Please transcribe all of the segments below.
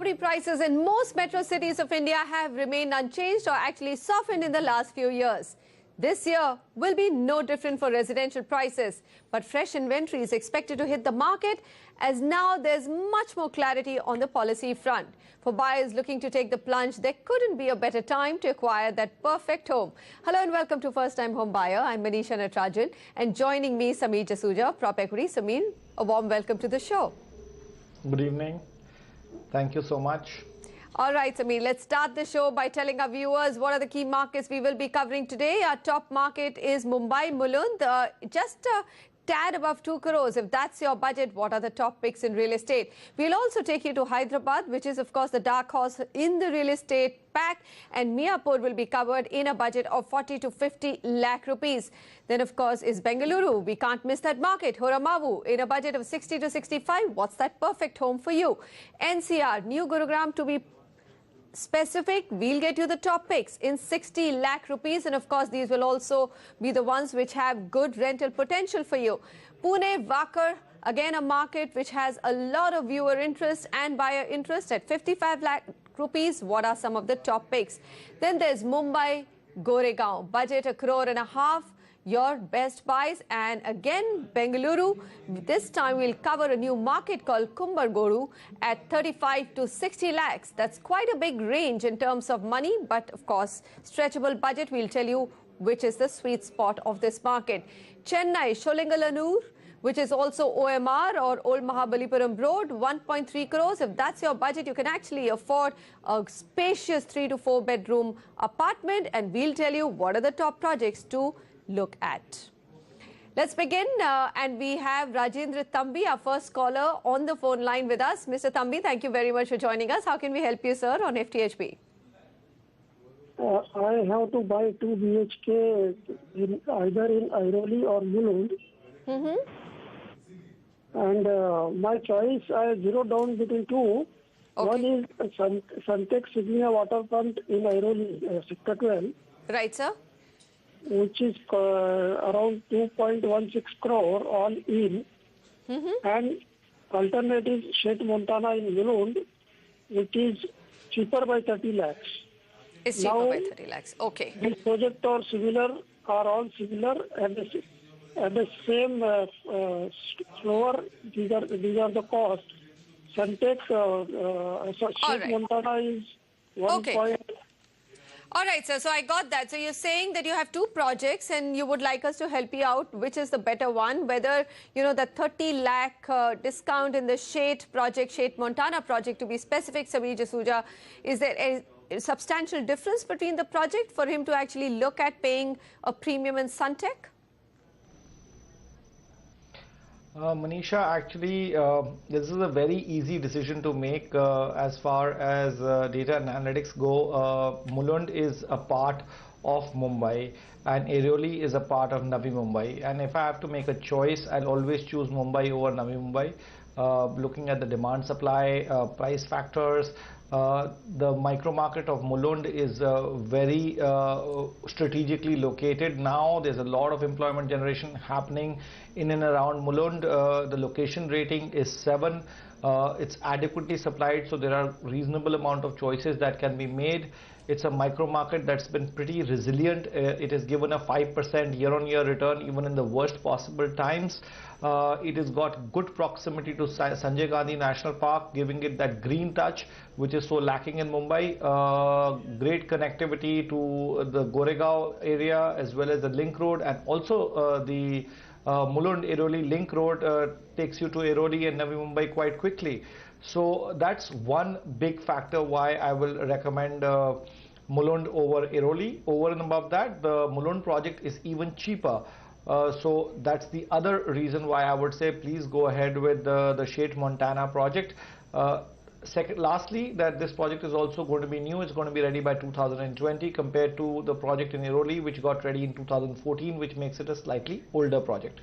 Property prices in most metro cities of India have remained unchanged or actually softened in the last few years. This year will be no different for residential prices, but fresh inventory is expected to hit the market as now there's much more clarity on the policy front. For buyers looking to take the plunge, there couldn't be a better time to acquire that perfect home. Hello and welcome to First Time Home Buyer. I'm Manisha Natarajan and joining me, Sameer Jasuja, PropEquity. Sameer, a warm welcome to the show. Good evening. Thank you so much. All right, Sameer, let's start the show by telling our viewers what are the key markets we will be covering today. Our top market is Mumbai, Mulund, just a tad above 2 crores. If that's your budget, what are the top picks in real estate? We'll also take you to Hyderabad, which is, of course, the dark horse in the real estate pack. And Miapur will be covered in a budget of 40 to 50 lakh rupees. Then, of course, is Bengaluru. We can't miss that market. Horamavu in a budget of 60 to 65. What's that perfect home for you? NCR, New Gurugram to be specific, we'll get you the top picks in 60 lakh rupees, and of course these will also be the ones which have good rental potential for you. Pune, Vakar, again a market which has a lot of viewer interest and buyer interest at 55 lakh rupees. What are some of the top picks? Then there's Mumbai, Goregaon, budget 1.5 crore. Your best buys. And again Bengaluru, this time we'll cover a new market called Kumbargoru at 35 to 60 lakhs. That's quite a big range in terms of money, but of course stretchable budget. We'll tell you which is the sweet spot of this market. Chennai, Sholingalanur, which is also OMR or Old Mahabalipuram Road, 1.3 crores. If that's your budget, you can actually afford a spacious 3 to 4 bedroom apartment, and we'll tell you what are the top projects to look at. Let's begin, and we have Rajendra Thambi, our first caller, on the phone line with us. Mr. Thambi, thank you very much for joining us. How can we help you, sir, on FTHB? I have to buy 2 BHK either in Airoli or Mulund. And my choice, I zero down between two. Okay. One is Suntex Signia Waterfront in Airoli, Sector 12. Right, sir. Which is around 2.16 crore all in. And alternative Shet Montana in Mulund, which is cheaper by 30 lakhs. It's cheaper by 30 lakhs. Okay. These projects are all similar and the same slower. These are the cost. Suntex Shet Montana is 1. Okay. All right, sir. So I got that. So you're saying that you have 2 projects and you would like us to help you out, which is the better one, whether, you know, the 30 lakh discount in the Shet project, Shet Montana project to be specific, Sameer Jasuja, is there a substantial difference between the project for him to actually look at paying a premium in Suntec? Manisha, actually, this is a very easy decision to make as far as data and analytics go. Mulund is a part of Mumbai and Airoli is a part of Navi Mumbai. And if I have to make a choice, I'll always choose Mumbai over Navi Mumbai. Looking at the demand supply, price factors, the micro market of Mulund is very strategically located. Now there's a lot of employment generation happening in and around Mulund. The location rating is 7. It's adequately supplied, so there are reasonable amount of choices that can be made. It's a micro market that's been pretty resilient. It has given a 5% year-on-year return even in the worst possible times. It has got good proximity to Sanjay Gandhi National Park, giving it that green touch which is so lacking in Mumbai. Great connectivity to the Goregaon area as well as the link road, and also the Mulund-Airoli link road takes you to Airoli and Navi Mumbai quite quickly. So that's one big factor why I will recommend Mulund over Airoli. Over and above that, the Mulund project is even cheaper. So that's the other reason why I would say please go ahead with the Shet Montana project. Lastly, that this project is also going to be new. It's going to be ready by 2020 compared to the project in Airoli, which got ready in 2014, which makes it a slightly older project.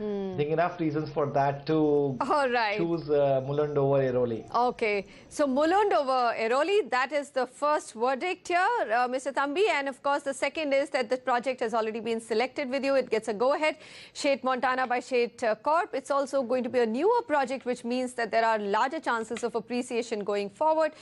I think enough reasons for that to All right. choose Mulund over Airoli. Okay, so Mulund over Airoli, that is the first verdict here, Mr. Thambi. And of course, the second is that the project has already been selected with you. It gets a go-ahead. Shade Montana by Shade Corp. It's also going to be a newer project, which means that there are larger chances of appreciation going forward.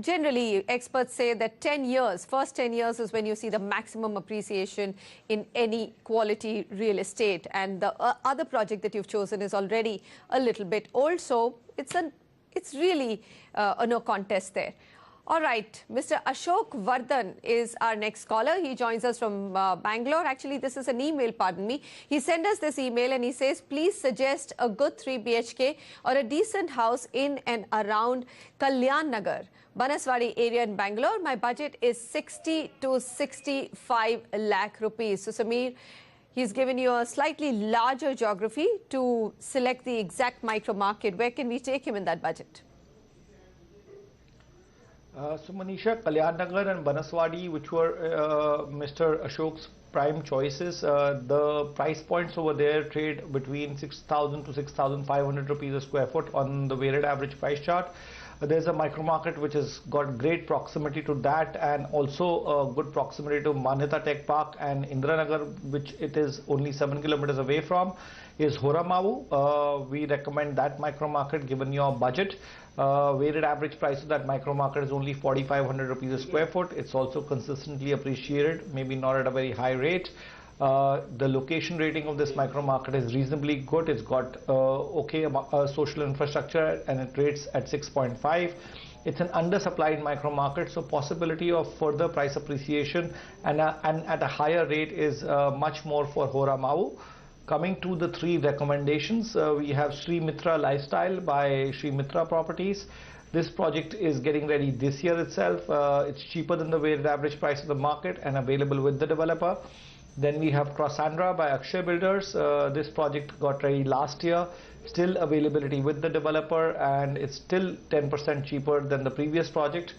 Generally, experts say that 10 years, first 10 years is when you see the maximum appreciation in any quality real estate. And the other project that you've chosen is already a little bit old. So it's really a no contest there. All right, Mr. Ashok Vardhan is our next caller. He joins us from Bangalore. Actually, this is an email, pardon me. He sent us this email and he says, please suggest a good 3 BHK or a decent house in and around Kalyan Nagar, Banaswadi area in Bangalore. My budget is 60 to 65 lakh rupees. So, Samir, he's given you a slightly larger geography to select the exact micro market. Where can we take him in that budget? So Manisha, Kalyan Nagar and Banaswadi, which were Mr. Ashok's prime choices, the price points over there trade between 6,000 to 6,500 rupees a square foot on the weighted average price chart. There's a micro market which has got great proximity to that, and also good proximity to Manyata Tech Park and Indranagar, which it is only 7 kilometers away from, is Horamavu. We recommend that micro market given your budget. Weighted average price of that micro market is only 4,500 rupees a square foot. It's also consistently appreciated, maybe not at a very high rate. The location rating of this micro market is reasonably good. It's got okay social infrastructure and it rates at 6.5. It's an undersupplied micro market, so possibility of further price appreciation and at a higher rate is much more for Horamavu. Coming to the 3 recommendations, we have Sri Mitra Lifestyle by Sri Mitra Properties. This project is getting ready this year itself. It's cheaper than the weighted average price of the market and available with the developer. Then we have Crossandra by Akshay Builders. This project got ready last year, still availability with the developer, and it's still 10% cheaper than the previous project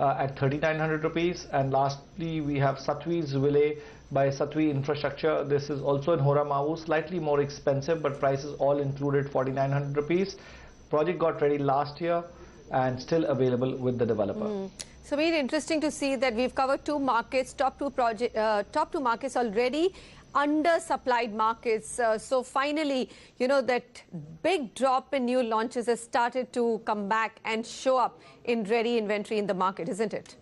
at 3,900 rupees. And lastly, we have Satvi's Ville by Satvi Infrastructure. This is also in Horamavu, slightly more expensive, but prices all included 4,900 rupees. Project got ready last year and still available with the developer. So very interesting to see that we've covered 2 markets, top two markets already, undersupplied markets. So finally, you know, that big drop in new launches has started to come back and show up in ready inventory in the market, isn't it?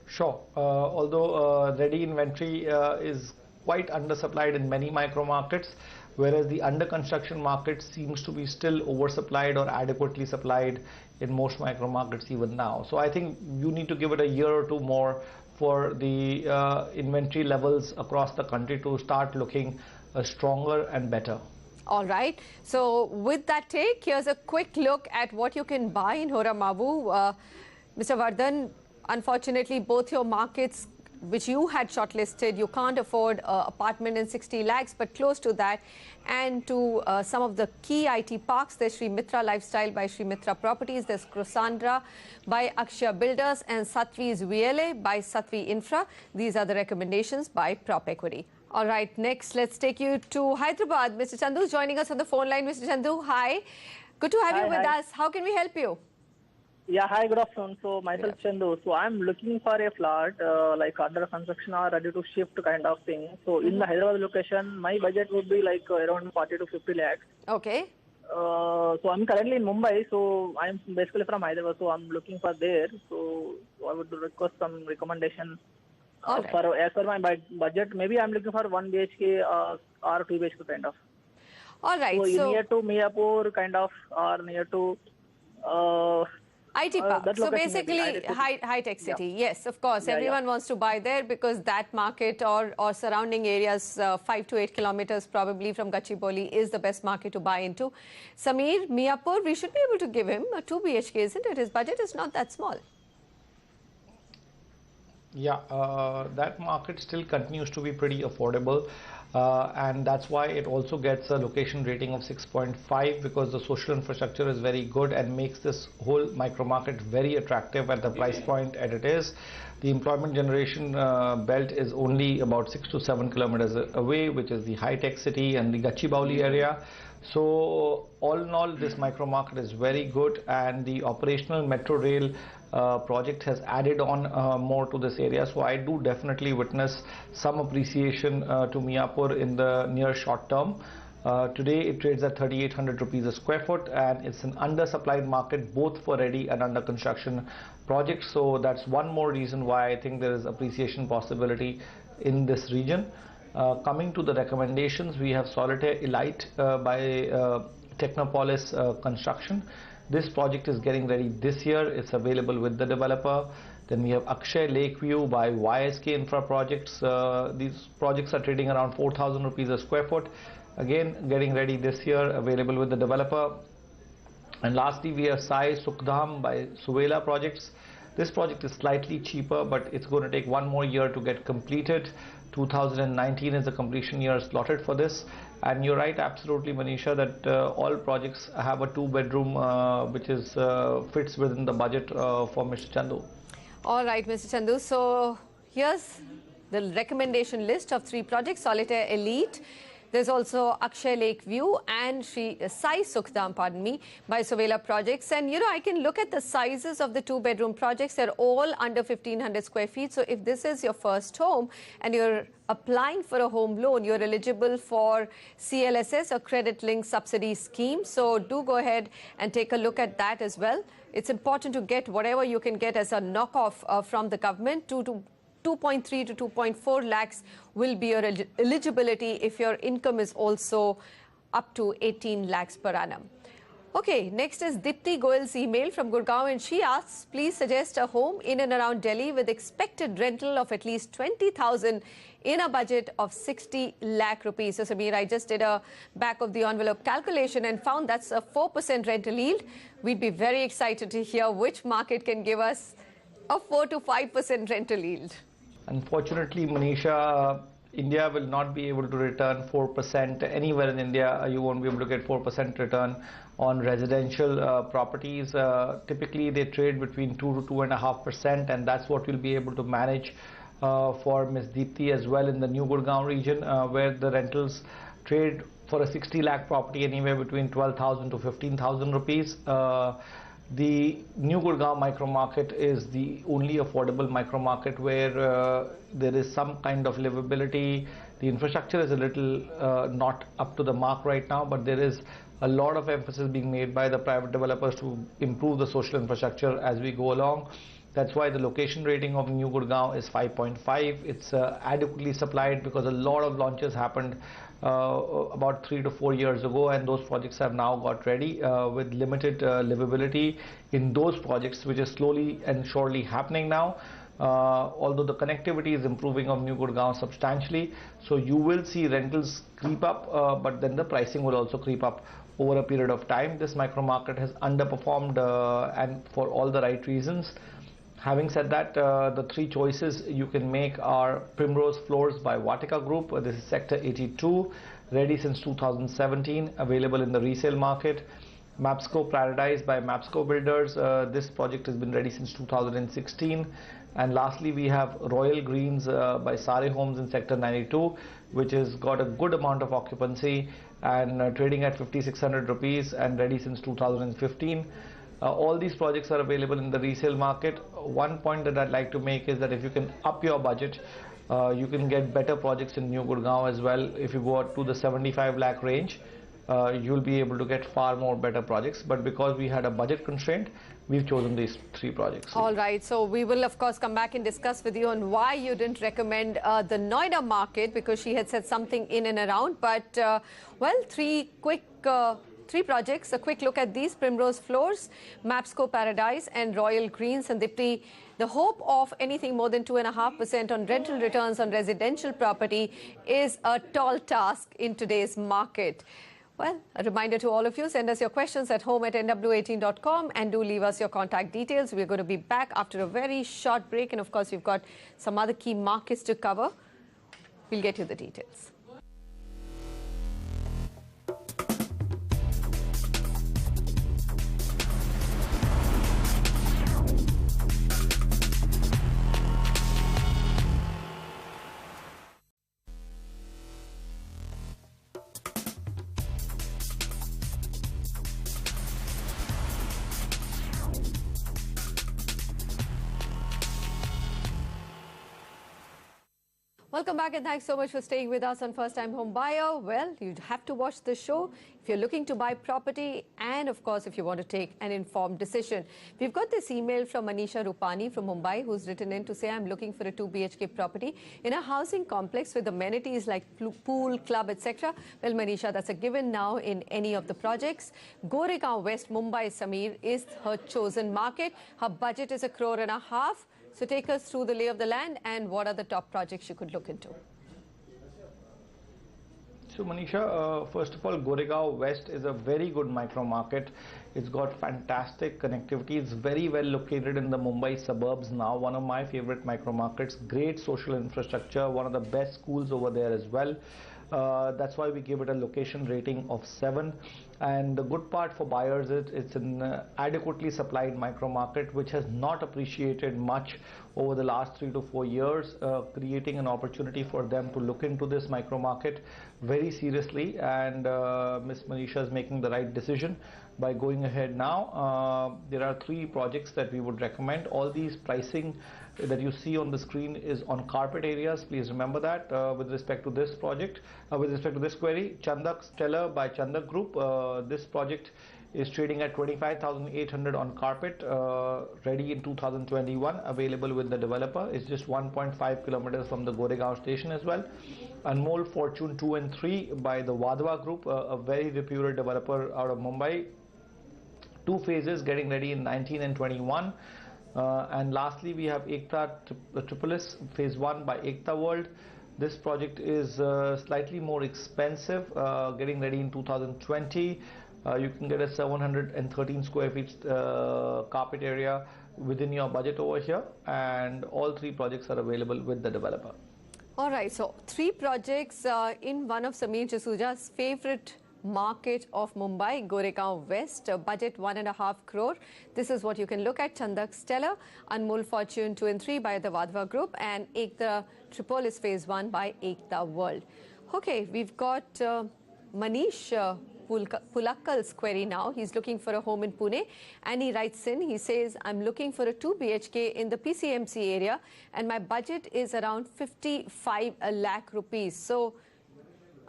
Sure. Although ready inventory is quite undersupplied in many micro markets, whereas the under construction market seems to be still oversupplied or adequately supplied in most micro markets even now. So I think you need to give it a year or 2 more for the inventory levels across the country to start looking stronger and better. All right. So with that take, here's a quick look at what you can buy in Horamavu. Mr. Vardhan, unfortunately, both your markets which you had shortlisted, you can't afford an apartment in 60 lakhs, but close to that. And to some of the key IT parks, there's Sri Mitra Lifestyle by Sri Mitra Properties, there's Crossandra by Akshay Builders, and Satvi's VLA by Satvi Infra. These are the recommendations by PropEquity. All right, next, let's take you to Hyderabad. Mr. Chandu is joining us on the phone line. Mr. Chandu, hi. Good to have you with us. How can we help you? Yeah, hi, good afternoon. So myself Chandu. So I'm looking for a flat like under construction or ready to shift kind of thing. So in the Hyderabad location, my budget would be like around 40 to 50 lakhs. Okay. So I'm currently in Mumbai. So I'm basically from Hyderabad. So I'm looking for there. So I would request some recommendation for as per my budget. Maybe I'm looking for 1 BHK or 2 BHK kind of. All right. So near to Miapur kind of or near to IT park. So basically high-tech city. Yeah. Yes, of course. Everyone wants to buy there because that market or surrounding areas 5 to 8 kilometers probably from Gachibowli is the best market to buy into. Samir, Miapur, we should be able to give him a 2 BHK, isn't it? His budget is not that small. Yeah, that market still continues to be pretty affordable. and that's why it also gets a location rating of 6.5, because the social infrastructure is very good and makes this whole micro market very attractive at the price point that it is. The employment generation belt is only about 6 to 7 kilometers away, which is the high-tech city and the Gachibowli area. So all in all, this micro market is very good, and the operational metro rail project has added on more to this area. So I do definitely witness some appreciation to Miapur in the near short term. Today it trades at 3,800 rupees a square foot, and it's an undersupplied market both for ready and under construction projects. So that's one more reason why I think there is appreciation possibility in this region. Coming to the recommendations, we have Solitaire Elite by Technopolis Construction. This project is getting ready this year. It's available with the developer. Then we have Akshay Lakeview by YSK Infra Projects. These projects are trading around 4,000 rupees a square foot. Again, getting ready this year, available with the developer. And lastly, we have Sai Sukdham by Suvela Projects. This project is slightly cheaper, but it's going to take one more year to get completed. 2019 is the completion year slotted for this. And you're right, absolutely, Manisha, that all projects have a two-bedroom which is fits within the budget for Mr. Chandu. All right, Mr. Chandu. So here's the recommendation list of 3 projects: Solitaire Elite. There's also Akshay Lakeview and Sai Sukdam, pardon me, by Suvela Projects. And, you know, I can look at the sizes of the 2-bedroom projects. They're all under 1,500 square feet. So if this is your first home and you're applying for a home loan, you're eligible for CLSS or Credit Link Subsidy Scheme. So do go ahead and take a look at that as well. It's important to get whatever you can get as a knockoff from the government. 2.3 to 2.4 lakhs will be your eligibility if your income is also up to 18 lakhs per annum. Okay, next is Dipti Goel's email from Gurgaon, and she asks, please suggest a home in and around Delhi with expected rental of at least 20,000 in a budget of 60 lakh rupees. So Samir, I just did a back of the envelope calculation and found that's a 4% rental yield. We'd be very excited to hear which market can give us a 4 to 5% rental yield. Unfortunately, Manisha, India will not be able to return 4%. Anywhere in India, you won't be able to get 4% return on residential properties. Typically, they trade between 2 to 2.5%, and that's what we'll be able to manage for Ms. Deepthi as well in the New Gurgaon region, where the rentals trade for a 60 lakh property anywhere between 12,000 to 15,000 rupees. The New Gurgaon micro market is the only affordable micro market where there is some kind of livability. The infrastructure is a little not up to the mark right now, but there is a lot of emphasis being made by the private developers to improve the social infrastructure as we go along. That's why the location rating of New Gurgaon is 5.5. It's adequately supplied because a lot of launches happened about 3 to 4 years ago, and those projects have now got ready with limited livability in those projects, which is slowly and surely happening now. Although the connectivity is improving of New Gurgaon substantially, so you will see rentals creep up, but then the pricing will also creep up over a period of time. This micro market has underperformed and for all the right reasons. Having said that, the 3 choices you can make are Primrose Floors by Vatika Group. This is Sector 82, ready since 2017, available in the resale market. Mapsco Paradise by Mapsco Builders. This project has been ready since 2016. And lastly, we have Royal Greens by Sare Homes in Sector 92, which has got a good amount of occupancy and trading at 5,600 rupees and ready since 2015. All these projects are available in the resale market. One point that I'd like to make is that if you can up your budget, you can get better projects in New Gurgaon as well. If you go up to the 75 lakh range, you'll be able to get far more better projects. But because we had a budget constraint, we've chosen these 3 projects. All right. So we will, of course, come back and discuss with you on why you didn't recommend the Noida market, because she had said something in and around. But, well, 3 projects. A quick look at these: Primrose Floors, Mapsco Paradise and Royal Greens. And Dipti, the hope of anything more than 2.5% on rental returns on residential property is a tall task in today's market. Well, a reminder to all of you, send us your questions at home@nw18.com and do leave us your contact details. We're going to be back after a very short break. And of course, we've got some other key markets to cover. We'll get you the details. Welcome back and thanks so much for staying with us on First Time Home Buyer. Well, you'd have to watch the show if you're looking to buy property and, of course, if you want to take an informed decision. We've got this email from Manisha Rupani from Mumbai who's written in to say, I'm looking for a 2 BHK property in a housing complex with amenities like pool, club, etc. Well, Manisha, that's a given now in any of the projects. Goregaon West, Mumbai, Samir, is her chosen market. Her budget is ₹1.5 crore. So take us through the lay of the land and what are the top projects you could look into. So Manisha, first of all, Goregaon West is a very good micro market. It's got fantastic connectivity. It's very well located in the Mumbai suburbs now. One of my favorite micro markets. Great social infrastructure. One of the best schools over there as well. That's why we give it a location rating of 7. And the good part for buyers is it's an adequately supplied micro market which has not appreciated much over the last 3 to 4 years, creating an opportunity for them to look into this micro market very seriously. And Ms. Manisha is making the right decision by going ahead now. There are 3 projects that we would recommend. All these pricing that you see on the screen is on carpet areas. Please remember that with respect to this project, with respect to this query. Chandak Stellar by Chandak Group. This project is trading at 25,800 on carpet, ready in 2021, available with the developer. It's just 1.5 kilometers from the Goregaon station as well. Anmol Fortune 2 and 3 by the Wadhwa Group, a very reputed developer out of Mumbai. 2 phases getting ready in 19 and 21. And lastly, we have Ekta Tripolis Phase 1 by Ekta World. This project is slightly more expensive, getting ready in 2020. You can get a 713 square feet carpet area within your budget over here, and all 3 projects are available with the developer. All right, so 3 projects in one of Samir Jasuja's favorite market of Mumbai, Goregaon West, budget 1.5 crore. This is what you can look at. Chandak Stellar, Anmol Fortune 2 and 3 by the Wadhwa Group, and Ekta Tripolis Phase 1 by Ekta World. Okay, we've got Manish Pulakkal's query now. He's looking for a home in Pune and he writes in, he says, I'm looking for a 2 BHK in the PCMC area and my budget is around 55 lakh rupees. So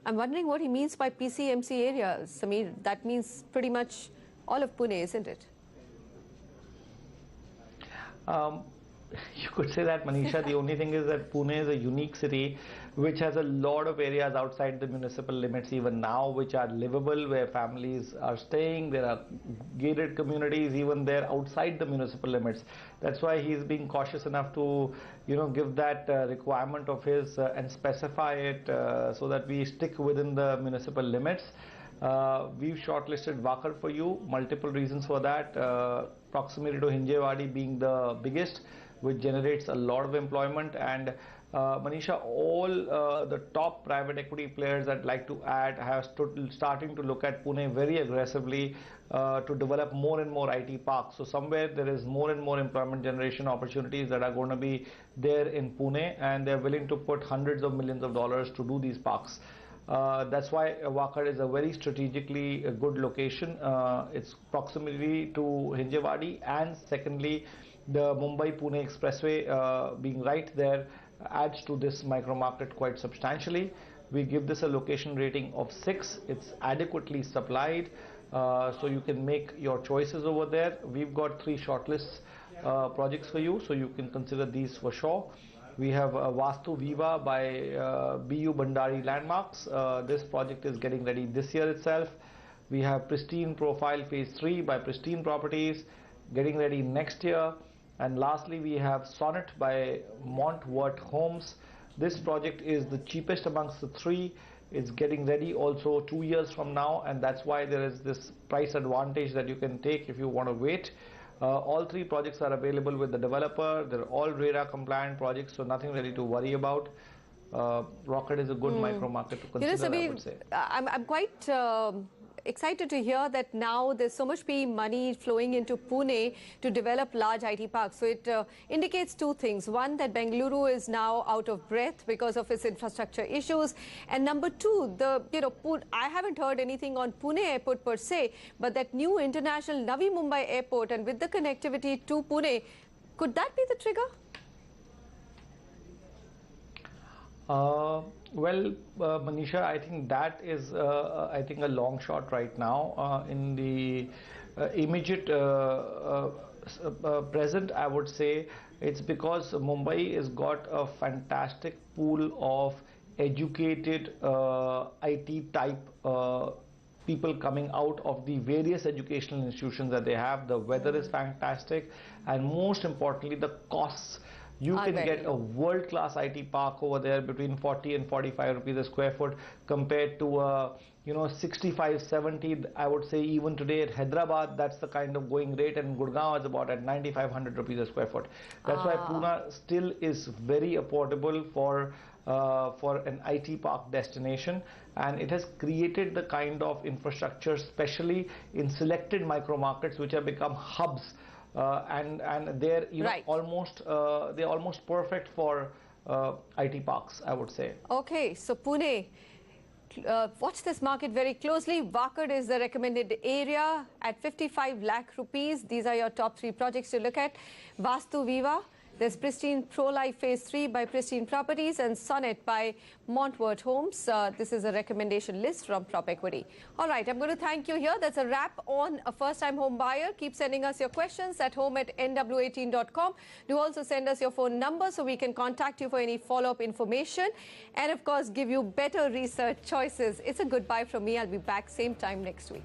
I'm wondering what he means by PCMC areas. I mean, that means pretty much all of Pune, isn't it? You could say that, Manisha. The only thing is that Pune is a unique city which has a lot of areas outside the municipal limits even now which are livable, where families are staying. There are gated communities even there outside the municipal limits. That's why he's being cautious enough to, give that requirement of his and specify it so that we stick within the municipal limits. We've shortlisted Wakar for you. Multiple reasons for that. Proximity to Hinjewadi being the biggest, which generates a lot of employment. And Manisha, all the top private equity players that like to add have starting to look at Pune very aggressively to develop more and more IT parks. So somewhere there is more and more employment generation opportunities that are going to be there in Pune, and they're willing to put hundreds of millions of dollars to do these parks. That's why Wakar is a very strategically good location. Its proximity to Hinjewadi, and secondly, the Mumbai-Pune expressway being right there adds to this micro market quite substantially. We give this a location rating of 6. It's adequately supplied, so you can make your choices over there. We've got 3 shortlist projects for you, so you can consider these for sure. We have Vastu Viva by BU Bandari Landmarks. This project is getting ready this year itself. We have Pristine Profile Phase 3 by Pristine Properties, getting ready next year. And lastly, we have Sonnet by Montvert Homes. This project is the cheapest amongst the 3. It's getting ready also 2 years from now, and that's why there is this price advantage that you can take if you want to wait. All 3 projects are available with the developer. They're all RERA compliant projects, so nothing really to worry about. Rocket is a good micro market to consider, I would say. I'm quite excited to hear that now there's so much PE money flowing into Pune to develop large IT parks. So it indicates 2 things. One, that Bengaluru is now out of breath because of its infrastructure issues. And number 2, I haven't heard anything on Pune Airport per se, but that new international Navi Mumbai Airport, and with the connectivity to Pune, could that be the trigger? Manisha, I think that is, I think, a long shot right now. In the immediate present, I would say it's because Mumbai has got a fantastic pool of educated IT type people coming out of the various educational institutions that they have. The weather is fantastic, and most importantly, the costs. You can get a world-class IT park over there between 40 and 45 rupees a square foot compared to 65, 70. I would say even today at Hyderabad, that's the kind of going rate, and Gurgaon is about at 9,500 rupees a square foot. That's why Pune still is very affordable for an IT park destination, and it has created the kind of infrastructure, especially in selected micro markets, which have become hubs. And they're they're almost perfect for IT parks, I would say. Okay, so Pune, watch this market very closely. Wakad is the recommended area at 55 lakh rupees. These are your top 3 projects to look at. Vastu Viva. There's Pristine Pro-Life Phase 3 by Pristine Properties and Sonnet by Montfort Homes. This is a recommendation list from PropEquity. All right, I'm going to thank you here. That's a wrap on a first-time home buyer. Keep sending us your questions at home@nw18.com. Do also send us your phone number so we can contact you for any follow-up information. And, of course, give you better research choices. It's a goodbye from me. I'll be back same time next week.